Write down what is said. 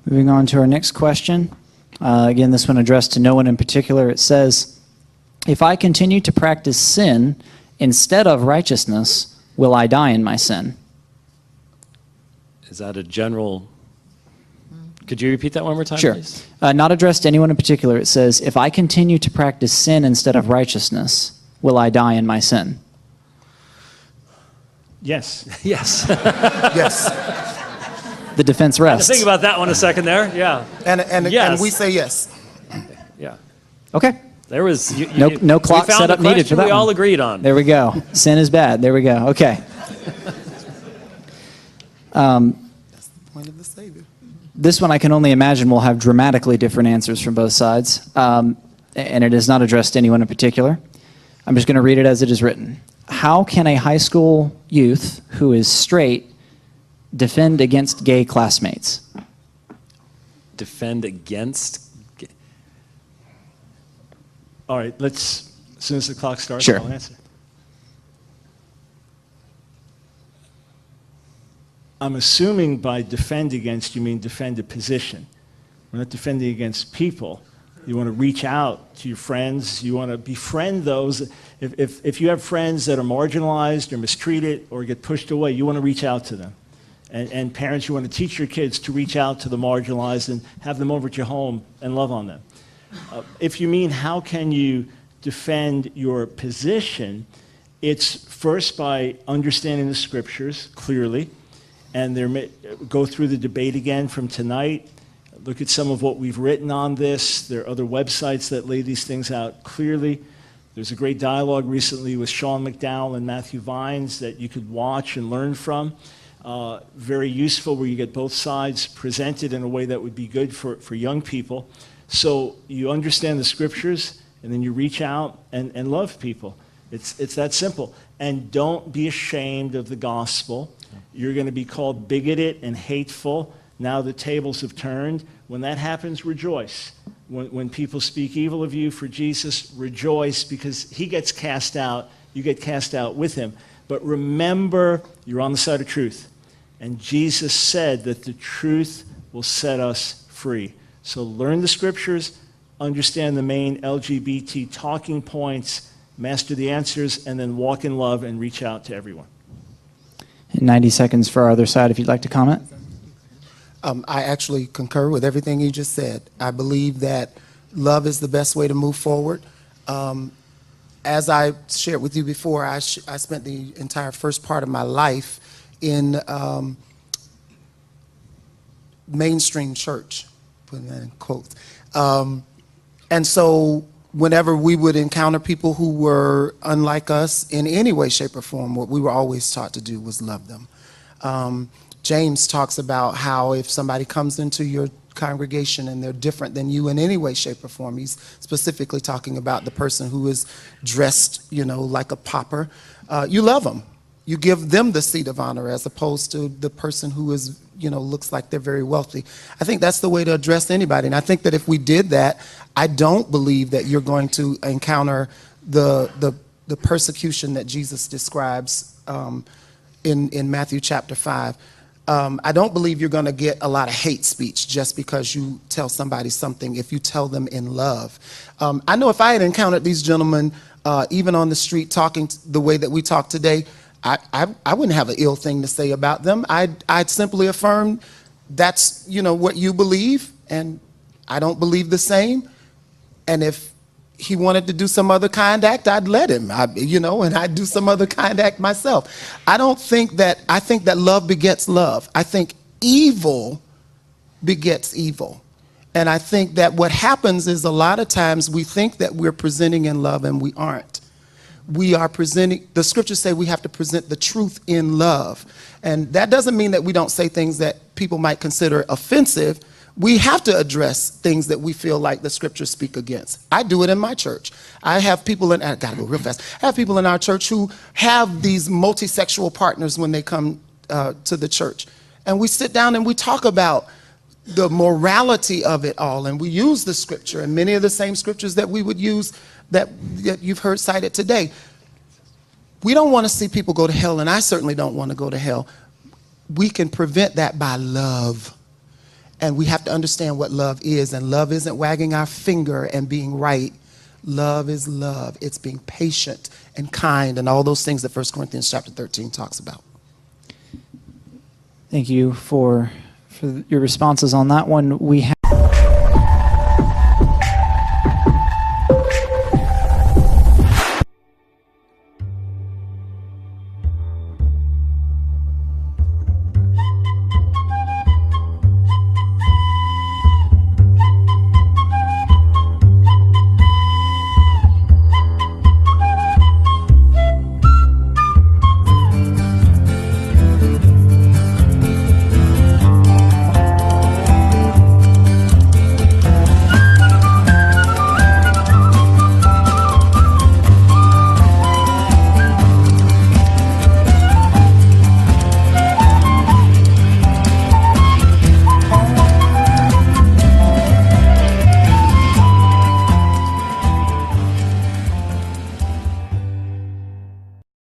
Moving on to our next question. Again, this one addressed to no one in particular. It says, if I continue to practice sin instead of righteousness, will I die in my sin? Is that a general... Could you repeat that one more time, Sure. please? Not addressed to anyone in particular. It says, if I continue to practice sin instead of righteousness, will I die in my sin? Yes. Yes. Yes. The defense rests. Think about that one a second there. Yeah. And Yes. we say yes. Yeah. Okay. There was... No clock we found setup the needed for question that we one. all agreed on. There we go. Sin is bad. There we go. Okay. That's the point of the Savior. This one I can only imagine will have dramatically different answers from both sides. And it is not addressed to anyone in particular. I'm just going to read it as it is written. How can a high school youth who is straight defend against gay classmates? Defend against... All right, let's, as soon as the clock starts, Sure. I'll answer. I'm assuming by defend against, you mean defend a position. We're not defending against people. You want to reach out to your friends. You want to befriend those. If you have friends that are marginalized or mistreated or get pushed away, you want to reach out to them. And parents, you want to teach your kids to reach out to the marginalized and have them over at your home and love on them. If you mean how can you defend your position, it's first by understanding the scriptures clearly, and go through the debate again from tonight. Look at some of what we've written on this. There are other websites that lay these things out clearly. There's a great dialogue recently with Sean McDowell and Matthew Vines that you could watch and learn from. Very useful, where you get both sides presented in a way that would be good for young people. So you understand the scriptures, and then you reach out and love people. It's that simple. And don't be ashamed of the gospel. You're going to be called bigoted and hateful. Now the tables have turned. When that happens, rejoice. When people speak evil of you for Jesus, rejoice, because he gets cast out. You get cast out with him. But remember, you're on the side of truth. And Jesus said that the truth will set us free. So learn the scriptures, understand the main LGBT talking points, master the answers, and then walk in love and reach out to everyone. 90 seconds for our other side, if you'd like to comment. I actually concur with everything you just said. I believe that love is the best way to move forward. As I shared with you before, I spent the entire first part of my life in mainstream church, putting that in quotes. And so whenever we would encounter people who were unlike us in any way, shape, or form, what we were always taught to do was love them. James talks about how if somebody comes into your congregation and they're different than you in any way, shape, or form, he's specifically talking about the person who is dressed, like a pauper. You love them. You give them the seat of honor as opposed to the person who is, looks like they're very wealthy. I think that's the way to address anybody. And I think that if we did that, I don't believe that you're going to encounter the persecution that Jesus describes in Matthew chapter 5. I don't believe you're going to get a lot of hate speech just because you tell somebody something if you tell them in love. I know if I had encountered these gentlemen, even on the street, talking the way that we talk today, I wouldn't have an ill thing to say about them. I'd simply affirm that's, what you believe, and I don't believe the same. And if he wanted to do some other kind act, I'd let him, and I'd do some other kind act myself. I think that love begets love. I think evil begets evil. And I think that what happens is a lot of times we think that we're presenting in love and we aren't. We are presenting, the scriptures say we have to present the truth in love. And that doesn't mean that we don't say things that people might consider offensive. We have to address things that we feel like the scriptures speak against. I do it in my church. I have people I gotta go real fast. I have people in our church who have these multi-sexual partners when they come to the church. And we sit down and we talk about the morality of it all. And we use the scripture, and many of the same scriptures that we would use that you've heard cited today. We don't want to see people go to hell, and I certainly don't want to go to hell. We can prevent that by love. And we have to understand what love is. And love isn't wagging our finger and being right. Love is love. It's being patient and kind and all those things that 1 Corinthians chapter 13 talks about. Thank you for your responses on that one. We have